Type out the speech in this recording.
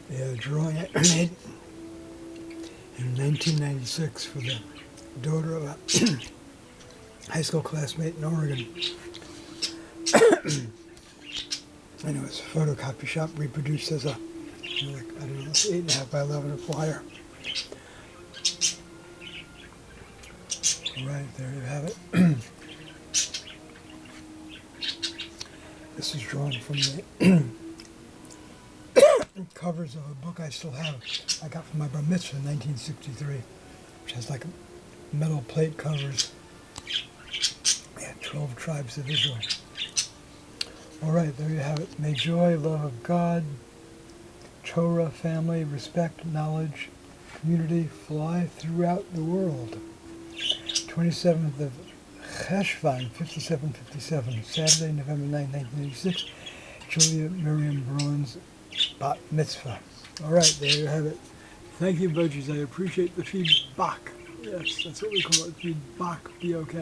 The drawing I made in 1996 for the daughter of a high school classmate in Oregon. I know it's a photocopy shop reproduced as a, like, I don't know, 8.5 by 11 or flyer. All right, there you have it. This is drawn from the covers of a book I still have. I got from my Bat Mitzvah in 1963, which has like metal plate covers. Yeah, 12 tribes of Israel. All right, there you have it. May joy, love of God, Torah, family, respect, knowledge, community fly throughout the world. 27th of Cheshvan, 5757, Saturday, November 9, 1986, Julia Miriam Bruin's Bat Mitzvah. All right, there you have it. Thank you, Budgies. I appreciate the feedback. Yes, that's what we call it, feedback, B-O-K.